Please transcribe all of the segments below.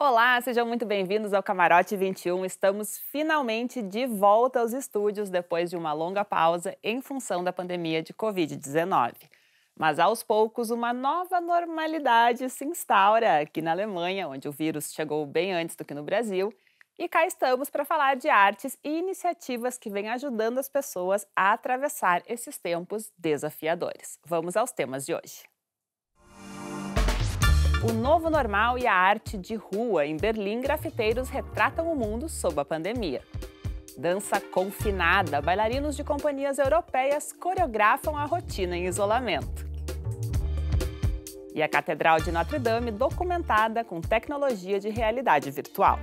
Olá, sejam muito bem-vindos ao Camarote 21. Estamos finalmente de volta aos estúdios depois de uma longa pausa em função da pandemia de Covid-19. Mas aos poucos, uma nova normalidade se instaura aqui na Alemanha, onde o vírus chegou bem antes do que no Brasil. E cá estamos para falar de artes e iniciativas que vêm ajudando as pessoas a atravessar esses tempos desafiadores. Vamos aos temas de hoje. O novo normal e a arte de rua. Em Berlim, grafiteiros retratam o mundo sob a pandemia. Dança confinada. Bailarinos de companhias europeias coreografam a rotina em isolamento. E a Catedral de Notre Dame documentada com tecnologia de realidade virtual.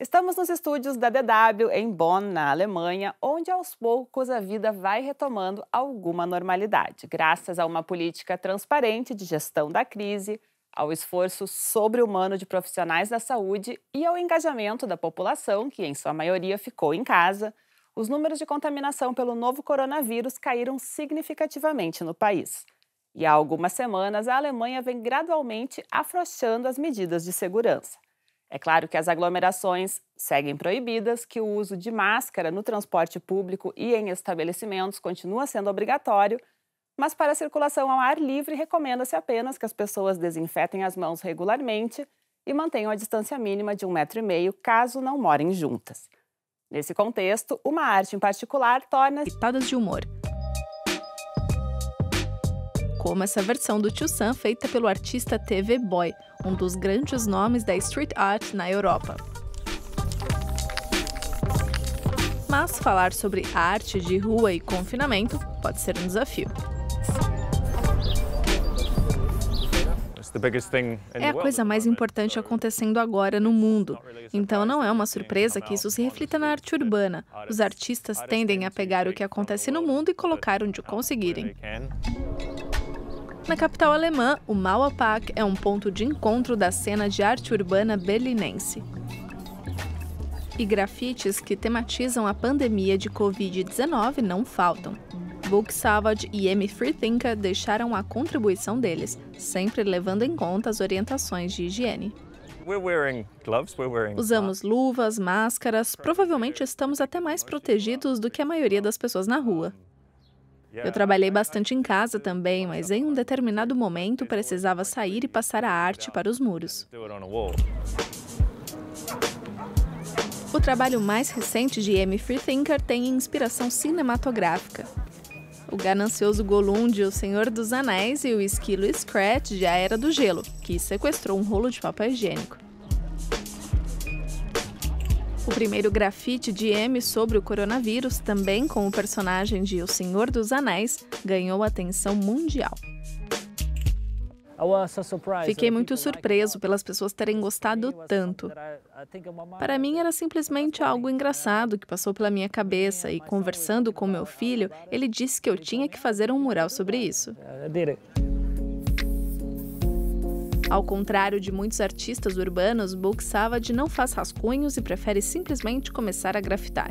Estamos nos estúdios da DW em Bonn, na Alemanha, onde aos poucos a vida vai retomando alguma normalidade, graças a uma política transparente de gestão da crise, ao esforço sobre-humano de profissionais da saúde e ao engajamento da população, que em sua maioria ficou em casa. Os números de contaminação pelo novo coronavírus caíram significativamente no país. E há algumas semanas, a Alemanha vem gradualmente afrouxando as medidas de segurança. É claro que as aglomerações seguem proibidas, que o uso de máscara no transporte público e em estabelecimentos continua sendo obrigatório, mas para a circulação ao ar livre recomenda-se apenas que as pessoas desinfetem as mãos regularmente e mantenham a distância mínima de 1,5 metro, caso não morem juntas. Nesse contexto, uma arte em particular torna pitadas de humor, como essa versão do Tio Sam feita pelo artista TV Boy, um dos grandes nomes da street art na Europa. Mas falar sobre arte de rua e confinamento pode ser um desafio. É a coisa mais importante acontecendo agora no mundo. Então não é uma surpresa que isso se reflita na arte urbana. Os artistas tendem a pegar o que acontece no mundo e colocar onde conseguirem. Na capital alemã, o Mauerpark é um ponto de encontro da cena de arte urbana berlinense. E grafites que tematizam a pandemia de Covid-19 não faltam. Book Savage e M. Freethinker deixaram a contribuição deles, sempre levando em conta as orientações de higiene. Usamos luvas, máscaras, provavelmente estamos até mais protegidos do que a maioria das pessoas na rua. Eu trabalhei bastante em casa também, mas em um determinado momento precisava sair e passar a arte para os muros. O trabalho mais recente de M. Freethinker tem inspiração cinematográfica. O ganancioso Gollum de O Senhor dos Anéis e o esquilo Scratch de A Era do Gelo, que sequestrou um rolo de papel higiênico. O primeiro grafite de M sobre o coronavírus, também com o personagem de O Senhor dos Anéis, ganhou atenção mundial. Fiquei muito surpreso pelas pessoas terem gostado tanto. Para mim era simplesmente algo engraçado que passou pela minha cabeça e, conversando com meu filho, ele disse que eu tinha que fazer um mural sobre isso. Ao contrário de muitos artistas urbanos, Book Savage não faz rascunhos e prefere simplesmente começar a grafitar.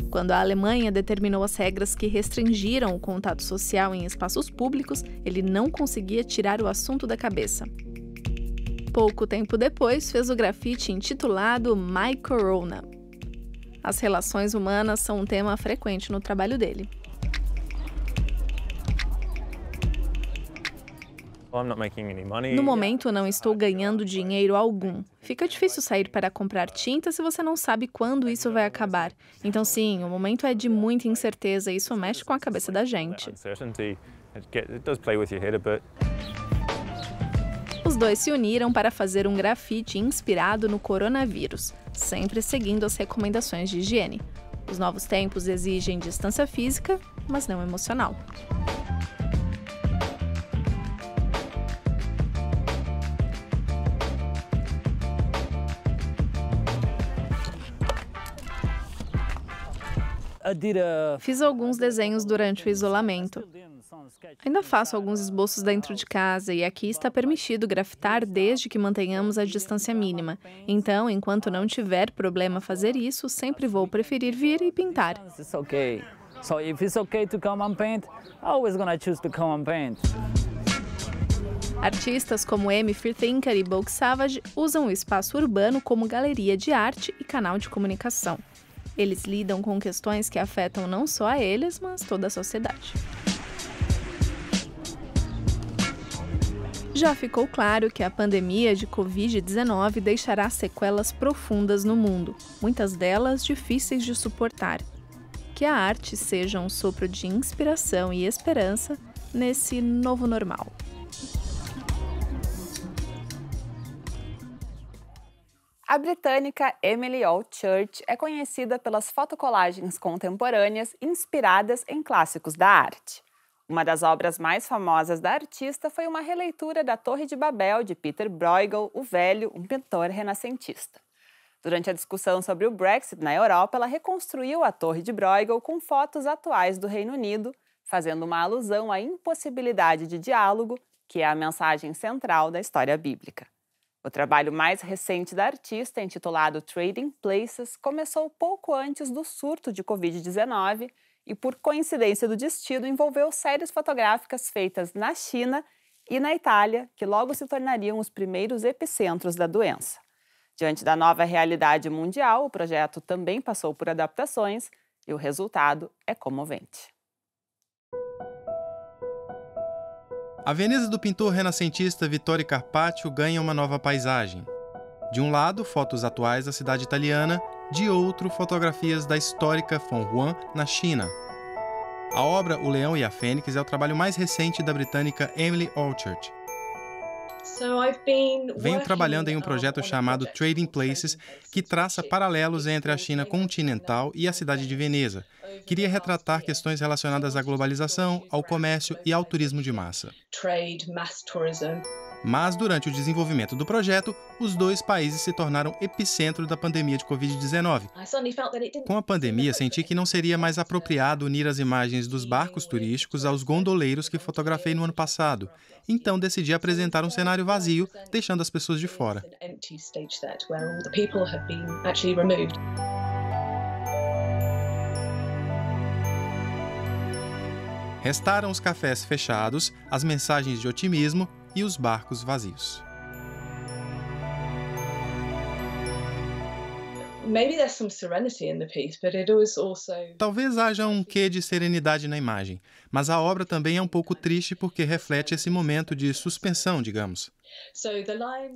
Quando a Alemanha determinou as regras que restringiram o contato social em espaços públicos, ele não conseguia tirar o assunto da cabeça. Pouco tempo depois, fez o grafite intitulado My Corona. As relações humanas são um tema frequente no trabalho dele. No momento, não estou ganhando dinheiro algum. Fica difícil sair para comprar tinta se você não sabe quando isso vai acabar. Então, sim, o momento é de muita incerteza e isso mexe com a cabeça da gente. Os dois se uniram para fazer um grafite inspirado no coronavírus, sempre seguindo as recomendações de higiene. Os novos tempos exigem distância física, mas não emocional. Fiz alguns desenhos durante o isolamento. Ainda faço alguns esboços dentro de casa e aqui está permitido grafitar desde que mantenhamos a distância mínima. Então, enquanto não tiver problema fazer isso, sempre vou preferir vir e pintar. So if it's okay to come and paint, I'm always gonna choose to come and paint. Artistas como Amy Firthinker e Bogue Savage usam o espaço urbano como galeria de arte e canal de comunicação. Eles lidam com questões que afetam não só a eles, mas toda a sociedade. Já ficou claro que a pandemia de Covid-19 deixará sequelas profundas no mundo, muitas delas difíceis de suportar. Que a arte seja um sopro de inspiração e esperança nesse novo normal. A britânica Emily Allchurch é conhecida pelas fotocolagens contemporâneas inspiradas em clássicos da arte. Uma das obras mais famosas da artista foi uma releitura da Torre de Babel de Peter Bruegel, o Velho, um pintor renascentista. Durante a discussão sobre o Brexit na Europa, ela reconstruiu a Torre de Bruegel com fotos atuais do Reino Unido, fazendo uma alusão à impossibilidade de diálogo, que é a mensagem central da história bíblica. O trabalho mais recente da artista, intitulado Trading Places, começou pouco antes do surto de Covid-19 e, por coincidência do destino, envolveu séries fotográficas feitas na China e na Itália, que logo se tornariam os primeiros epicentros da doença. Diante da nova realidade mundial, o projeto também passou por adaptações e o resultado é comovente. A Veneza do pintor renascentista Vittore Carpaccio ganha uma nova paisagem. De um lado, fotos atuais da cidade italiana, de outro, fotografias da histórica Fengyuan, na China. A obra O Leão e a Fênix é o trabalho mais recente da britânica Emily Allchurch. Venho trabalhando em um projeto chamado Trading Places, que traça paralelos entre a China continental e a cidade de Veneza. Queria retratar questões relacionadas à globalização, ao comércio e ao turismo de massa. Mas, durante o desenvolvimento do projeto, os dois países se tornaram epicentro da pandemia de Covid-19. Com a pandemia, senti que não seria mais apropriado unir as imagens dos barcos turísticos aos gondoleiros que fotografei no ano passado. Então, decidi apresentar um cenário vazio, deixando as pessoas de fora. Restaram os cafés fechados, as mensagens de otimismo e os barcos vazios. Talvez haja um quê de serenidade na imagem, mas a obra também é um pouco triste porque reflete esse momento de suspensão, digamos.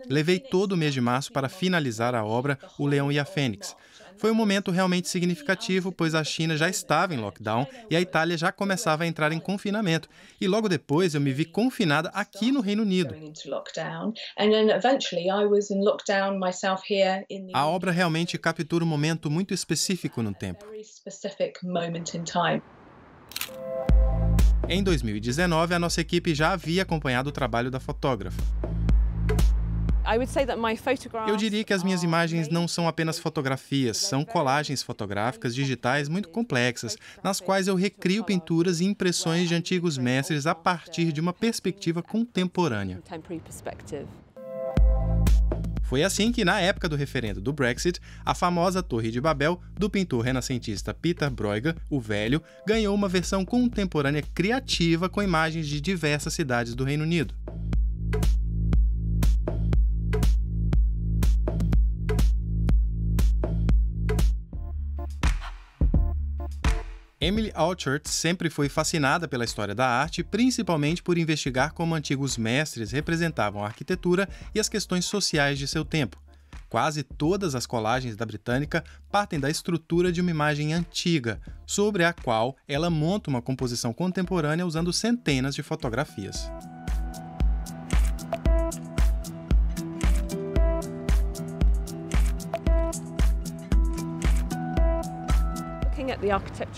Levei todo o mês de março para finalizar a obra O Leão e a Fênix. Foi um momento realmente significativo, pois a China já estava em lockdown e a Itália já começava a entrar em confinamento. E logo depois eu me vi confinada aqui no Reino Unido. A obra realmente captura um momento muito específico no tempo. Em 2019, a nossa equipe já havia acompanhado o trabalho da fotógrafa. Eu diria que as minhas imagens não são apenas fotografias, são colagens fotográficas digitais muito complexas, nas quais eu recrio pinturas e impressões de antigos mestres a partir de uma perspectiva contemporânea. Foi assim que, na época do referendo do Brexit, a famosa Torre de Babel, do pintor renascentista Peter Bruegel, o Velho, ganhou uma versão contemporânea criativa com imagens de diversas cidades do Reino Unido. Emily Allchurch sempre foi fascinada pela história da arte, principalmente por investigar como antigos mestres representavam a arquitetura e as questões sociais de seu tempo. Quase todas as colagens da britânica partem da estrutura de uma imagem antiga, sobre a qual ela monta uma composição contemporânea usando centenas de fotografias.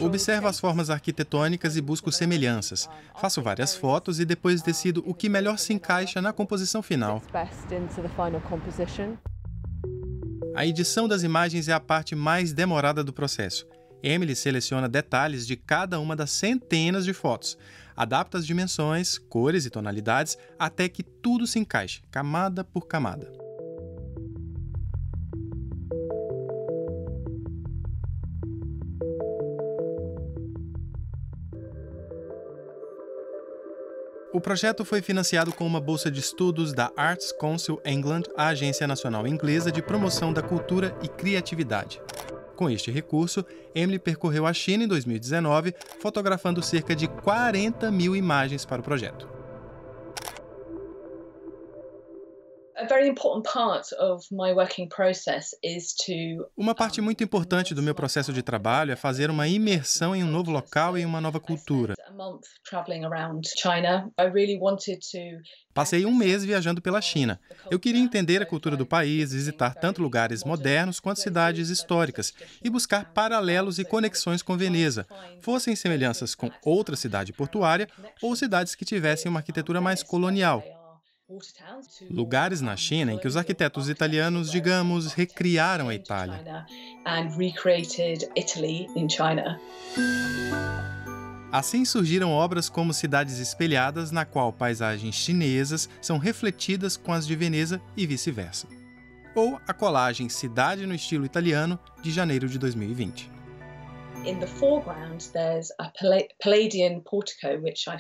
Observo as formas arquitetônicas e busco semelhanças. Faço várias fotos e depois decido o que melhor se encaixa na composição final. A edição das imagens é a parte mais demorada do processo. Emily seleciona detalhes de cada uma das centenas de fotos, adapta as dimensões, cores e tonalidades até que tudo se encaixe, camada por camada. O O projeto foi financiado com uma bolsa de estudos da Arts Council England, a agência nacional inglesa de promoção da cultura e criatividade. Com este recurso, Emily percorreu a China em 2019, fotografando cerca de 40 mil imagens para o projeto. Uma parte muito importante do meu processo de trabalho é fazer uma imersão em um novo local e em uma nova cultura. Passei um mês viajando pela China. Eu queria entender a cultura do país, visitar tanto lugares modernos quanto cidades históricas e buscar paralelos e conexões com Veneza, fossem semelhanças com outra cidade portuária ou cidades que tivessem uma arquitetura mais colonial. Lugares na China em que os arquitetos italianos, digamos, recriaram a Itália. Assim surgiram obras como Cidades Espelhadas, na qual paisagens chinesas são refletidas com as de Veneza e vice-versa. Ou a colagem Cidade no Estilo Italiano, de janeiro de 2020.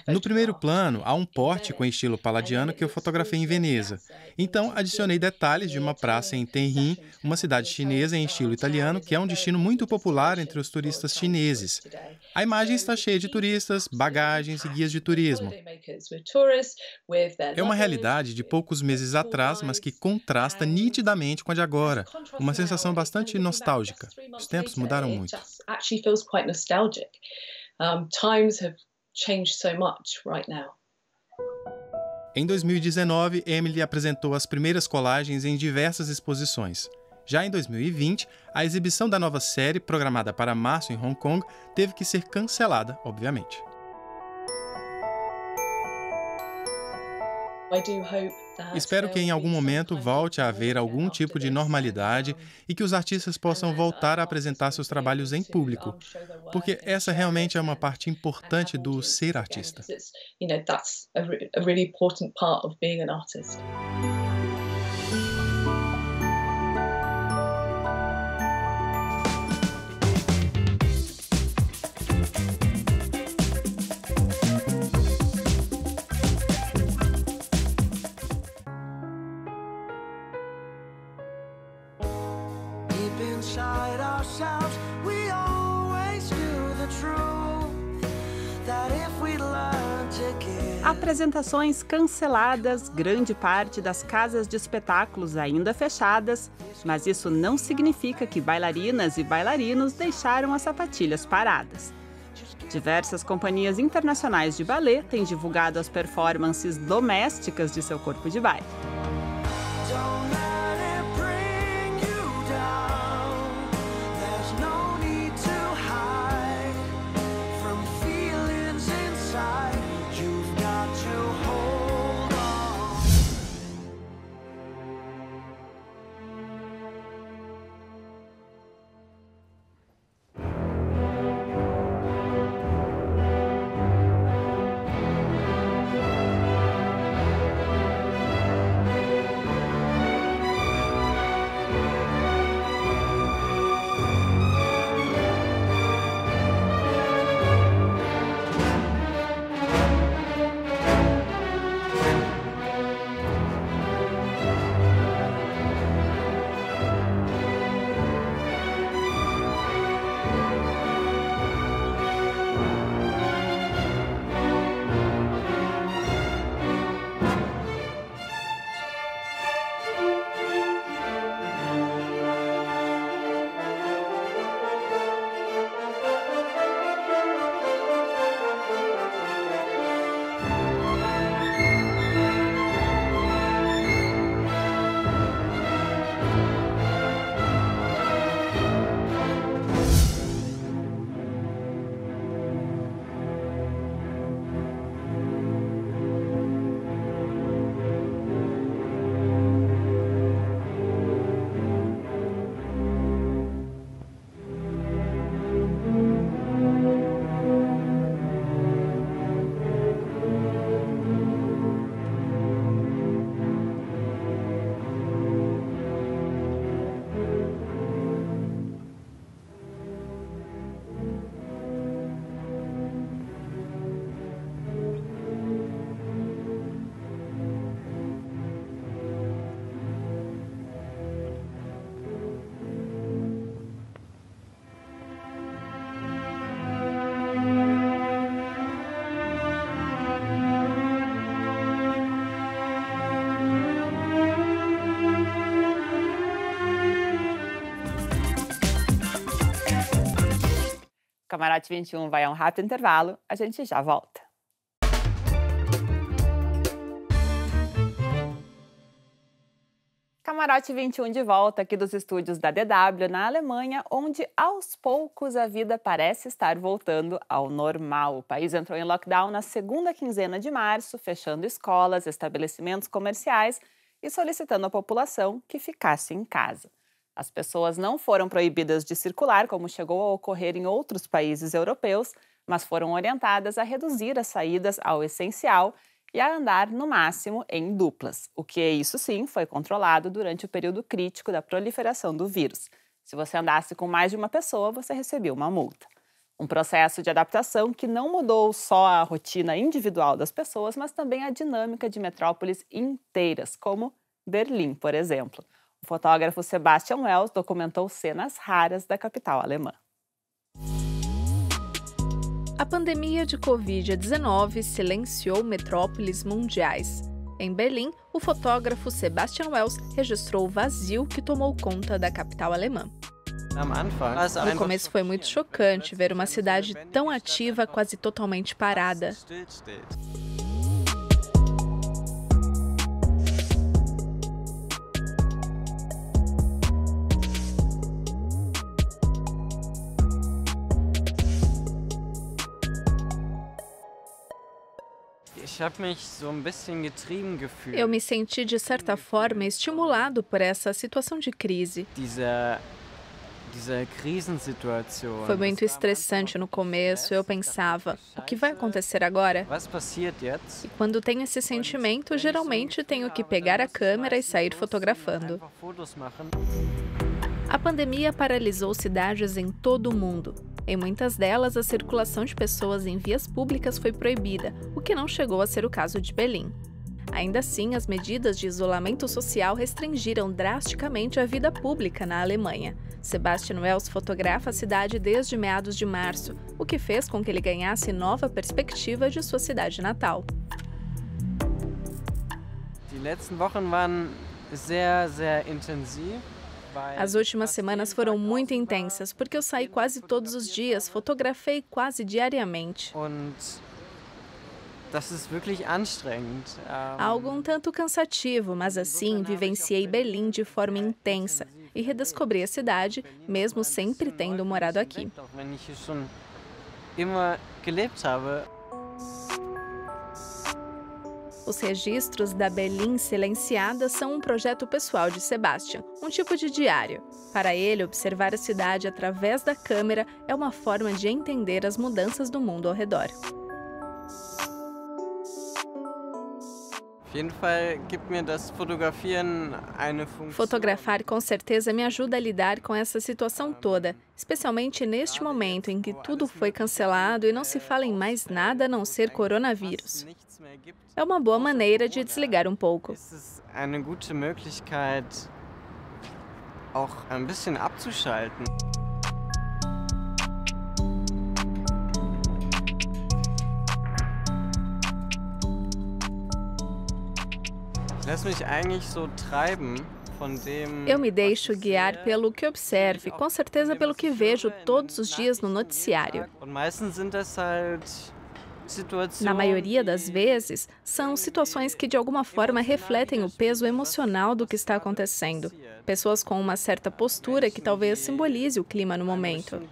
No primeiro plano, há um pórtico em estilo palladiano que eu fotografei em Veneza. Então, adicionei detalhes de uma praça em Tenrin, uma cidade chinesa em estilo italiano, que é um destino muito popular entre os turistas chineses. A imagem está cheia de turistas, bagagens e guias de turismo. É uma realidade de poucos meses atrás, mas que contrasta nitidamente com a de agora. Uma sensação bastante nostálgica. Os tempos mudaram muito. Feels quite nostalgic. Times have changed so much right now. Em 2019, Emily apresentou as primeiras colagens em diversas exposições. Já em 2020, a exibição da nova série, programada para março em Hong Kong, teve que ser cancelada, obviamente. Espero que em algum momento volte a haver algum tipo de normalidade e que os artistas possam voltar a apresentar seus trabalhos em público, porque essa realmente é uma parte importante do ser artista. Inside ourselves, we always knew the truth, that if we learn to give. Apresentações canceladas, grande parte das casas de espetáculos ainda fechadas, mas isso não significa que bailarinas e bailarinos deixaram as sapatilhas paradas. Diversas companhias internacionais de balé têm divulgado as performances domésticas de seu corpo de baile. Camarote 21 vai a um rápido intervalo, a gente já volta. Camarote 21 de volta aqui dos estúdios da DW na Alemanha, onde aos poucos a vida parece estar voltando ao normal. O país entrou em lockdown na segunda quinzena de março, fechando escolas, estabelecimentos comerciais e solicitando à população que ficasse em casa. As pessoas não foram proibidas de circular, como chegou a ocorrer em outros países europeus, mas foram orientadas a reduzir as saídas ao essencial e a andar, no máximo, em duplas. O que, isso sim, foi controlado durante o período crítico da proliferação do vírus. Se você andasse com mais de uma pessoa, você recebia uma multa. Um processo de adaptação que não mudou só a rotina individual das pessoas, mas também a dinâmica de metrópoles inteiras, como Berlim, por exemplo. O fotógrafo Sebastian Wells documentou cenas raras da capital alemã. A pandemia de Covid-19 silenciou metrópoles mundiais. Em Berlim, o fotógrafo Sebastian Wells registrou o vazio que tomou conta da capital alemã. No começo foi muito chocante ver uma cidade tão ativa quase totalmente parada. Eu me senti, de certa forma, estimulado por essa situação de crise. Foi muito estressante no começo. Eu pensava, o que vai acontecer agora? E quando tenho esse sentimento, geralmente tenho que pegar a câmera e sair fotografando. A pandemia paralisou cidades em todo o mundo. Em muitas delas, a circulação de pessoas em vias públicas foi proibida, o que não chegou a ser o caso de Berlim. Ainda assim, as medidas de isolamento social restringiram drasticamente a vida pública na Alemanha. Sebastian Wells fotografa a cidade desde meados de março, o que fez com que ele ganhasse nova perspectiva de sua cidade natal. As últimas semanas foram muito intensas, porque eu saí quase todos os dias, fotografei quase diariamente. Algo um tanto cansativo, mas assim vivenciei Berlim de forma intensa e redescobri a cidade, mesmo sempre tendo morado aqui. Os registros da Berlim silenciada são um projeto pessoal de Sebastian, um tipo de diário. Para ele, observar a cidade através da câmera é uma forma de entender as mudanças do mundo ao redor. Fotografar com certeza me ajuda a lidar com essa situação toda, especialmente neste momento em que tudo foi cancelado e não se fala em mais nada a não ser coronavírus. É uma boa maneira de desligar um pouco. Eu me deixo guiar pelo que observo, com certeza pelo que vejo todos os dias no noticiário. Na maioria das vezes, são situações que de alguma forma refletem o peso emocional do que está acontecendo. Pessoas com uma certa postura que talvez simbolize o clima no momento.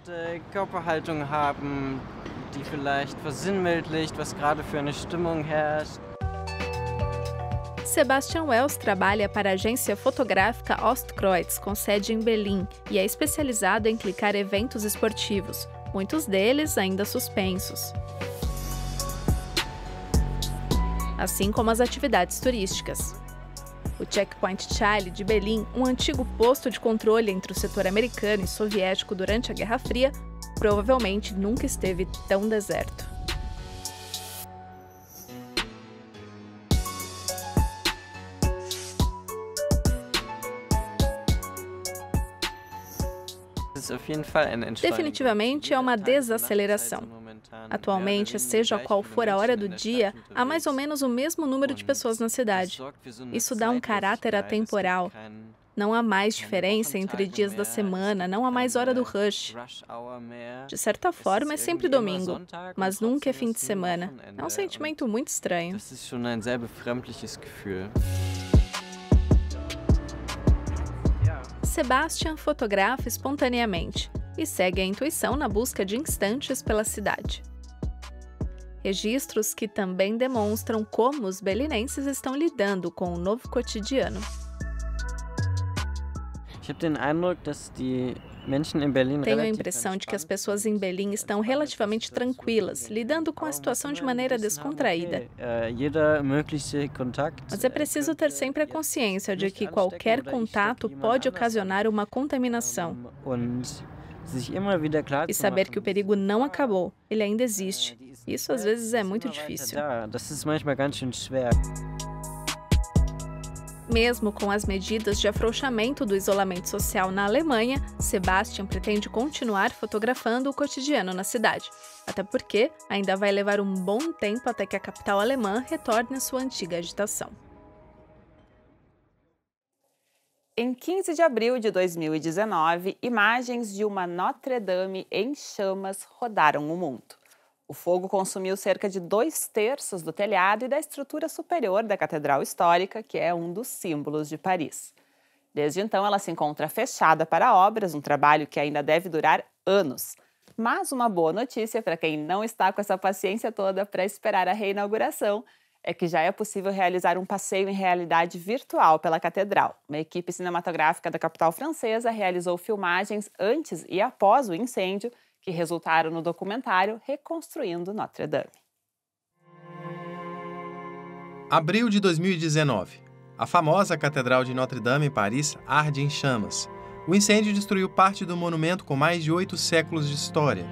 Sebastian Wells trabalha para a agência fotográfica Ostkreuz, com sede em Berlim, e é especializado em clicar eventos esportivos, muitos deles ainda suspensos. Assim como as atividades turísticas. O Checkpoint Charlie de Berlim, um antigo posto de controle entre o setor americano e soviético durante a Guerra Fria, provavelmente nunca esteve tão deserto. Definitivamente é uma desaceleração. Atualmente, seja qual for a hora do dia, há mais ou menos o mesmo número de pessoas na cidade. Isso dá um caráter atemporal. Não há mais diferença entre dias da semana, não há mais hora do rush. De certa forma, é sempre domingo, mas nunca é fim de semana. É um sentimento muito estranho. Sebastian fotografa espontaneamente e segue a intuição na busca de instantes pela cidade. Registros que também demonstram como os berlinenses estão lidando com o novo cotidiano. Tenho a impressão de que as pessoas em Berlim estão relativamente tranquilas, lidando com a situação de maneira descontraída. Mas é preciso ter sempre a consciência de que qualquer contato pode ocasionar uma contaminação. E saber que o perigo não acabou, ele ainda existe. Isso às vezes é muito difícil. Mesmo com as medidas de afrouxamento do isolamento social na Alemanha, Sebastian pretende continuar fotografando o cotidiano na cidade. Até porque ainda vai levar um bom tempo até que a capital alemã retorne à sua antiga agitação. Em 15 de abril de 2019, imagens de uma Notre-Dame em chamas rodaram o mundo. O fogo consumiu cerca de 2/3 do telhado e da estrutura superior da Catedral Histórica, que é um dos símbolos de Paris. Desde então, ela se encontra fechada para obras, um trabalho que ainda deve durar anos. Mas uma boa notícia para quem não está com essa paciência toda para esperar a reinauguração é que já é possível realizar um passeio em realidade virtual pela catedral. Uma equipe cinematográfica da capital francesa realizou filmagens antes e após o incêndio, que resultaram no documentário Reconstruindo Notre-Dame. Abril de 2019. A famosa Catedral de Notre-Dame, em Paris, arde em chamas. O incêndio destruiu parte do monumento com mais de 8 séculos de história.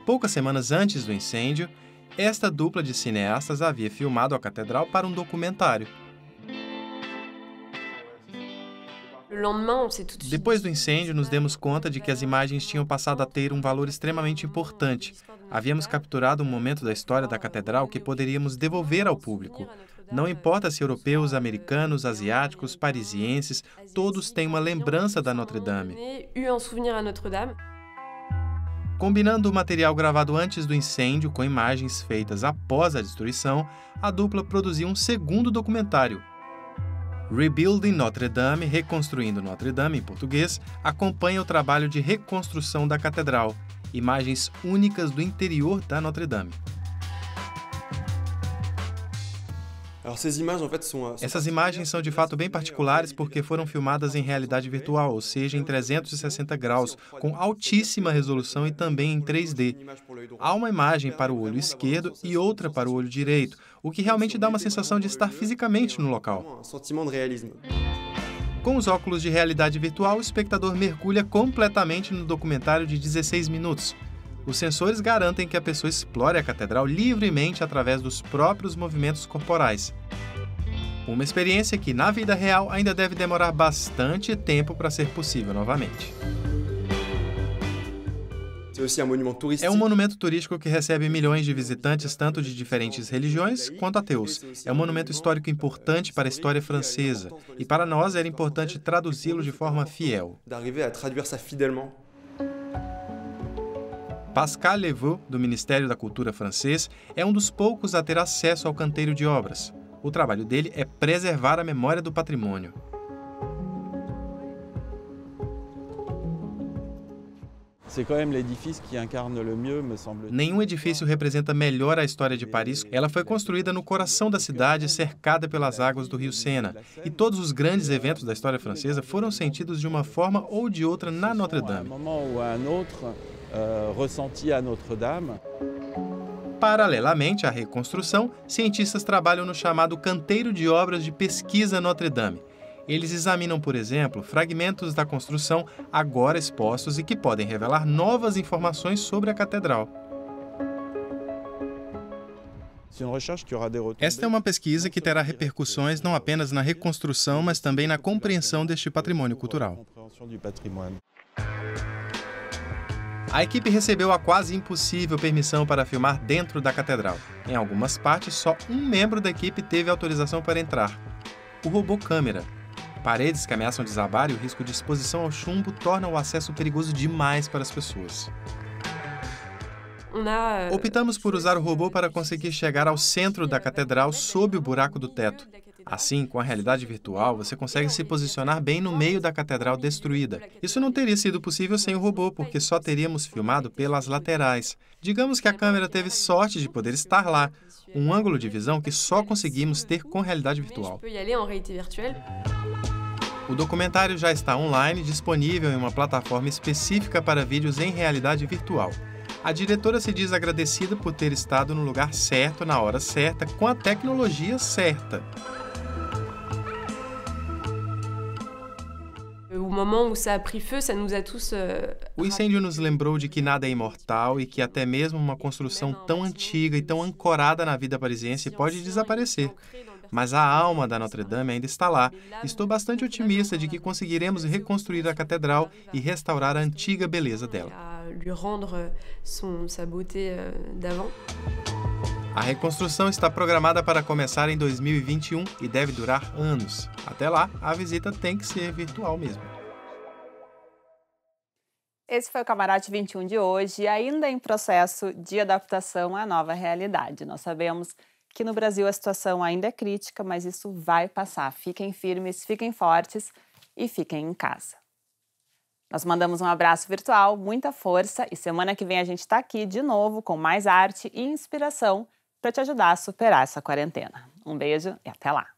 Poucas semanas antes do incêndio, esta dupla de cineastas havia filmado a catedral para um documentário. Depois do incêndio, nos demos conta de que as imagens tinham passado a ter um valor extremamente importante. Havíamos capturado um momento da história da catedral que poderíamos devolver ao público. Não importa se europeus, americanos, asiáticos, parisienses, todos têm uma lembrança da Notre-Dame. Combinando o material gravado antes do incêndio com imagens feitas após a destruição, a dupla produziu um segundo documentário. Rebuilding Notre-Dame, Reconstruindo Notre-Dame, em português, acompanha o trabalho de reconstrução da catedral, imagens únicas do interior da Notre-Dame. Essas imagens são de fato bem particulares porque foram filmadas em realidade virtual, ou seja, em 360 graus, com altíssima resolução e também em 3D. Há uma imagem para o olho esquerdo e outra para o olho direito, o que realmente dá uma sensação de estar fisicamente no local. Com os óculos de realidade virtual, o espectador mergulha completamente no documentário de 16 minutos. Os sensores garantem que a pessoa explore a catedral livremente através dos próprios movimentos corporais. Uma experiência que, na vida real, ainda deve demorar bastante tempo para ser possível novamente. É um monumento turístico que recebe milhões de visitantes, tanto de diferentes religiões quanto ateus. É um monumento histórico importante para a história francesa, e para nós era importante traduzi-lo de forma fiel. Pascal Levaux, do Ministério da Cultura francês, é um dos poucos a ter acesso ao canteiro de obras. O trabalho dele é preservar a memória do patrimônio. Nenhum edifício representa melhor a história de Paris. Ela foi construída no coração da cidade, cercada pelas águas do rio Sena. E todos os grandes eventos da história francesa foram sentidos de uma forma ou de outra na Notre-Dame. Paralelamente à reconstrução, cientistas trabalham no chamado Canteiro de Obras de Pesquisa Notre-Dame. Eles examinam, por exemplo, fragmentos da construção agora expostos e que podem revelar novas informações sobre a catedral. Esta é uma pesquisa que terá repercussões não apenas na reconstrução, mas também na compreensão deste patrimônio cultural. A equipe recebeu a quase impossível permissão para filmar dentro da catedral. Em algumas partes, só um membro da equipe teve autorização para entrar: o robô câmera. Paredes que ameaçam desabar e o risco de exposição ao chumbo tornam o acesso perigoso demais para as pessoas. Optamos por usar o robô para conseguir chegar ao centro da catedral sob o buraco do teto. Assim, com a realidade virtual, você consegue se posicionar bem no meio da catedral destruída. Isso não teria sido possível sem o robô, porque só teríamos filmado pelas laterais. Digamos que a câmera teve sorte de poder estar lá, um ângulo de visão que só conseguimos ter com realidade virtual. O documentário já está online, disponível em uma plataforma específica para vídeos em realidade virtual. A diretora se diz agradecida por ter estado no lugar certo, na hora certa, com a tecnologia certa. O incêndio nos lembrou de que nada é imortal e que até mesmo uma construção tão antiga e tão ancorada na vida parisiense pode desaparecer. Mas a alma da Notre-Dame ainda está lá. Estou bastante otimista de que conseguiremos reconstruir a catedral e restaurar a antiga beleza dela. A reconstrução está programada para começar em 2021 e deve durar anos. Até lá, a visita tem que ser virtual mesmo. Esse foi o Camarote 21 de hoje, ainda em processo de adaptação à nova realidade. Nós sabemos que no Brasil a situação ainda é crítica, mas isso vai passar. Fiquem firmes, fiquem fortes e fiquem em casa. Nós mandamos um abraço virtual, muita força, e semana que vem a gente está aqui de novo com mais arte e inspiração para te ajudar a superar essa quarentena. Um beijo e até lá!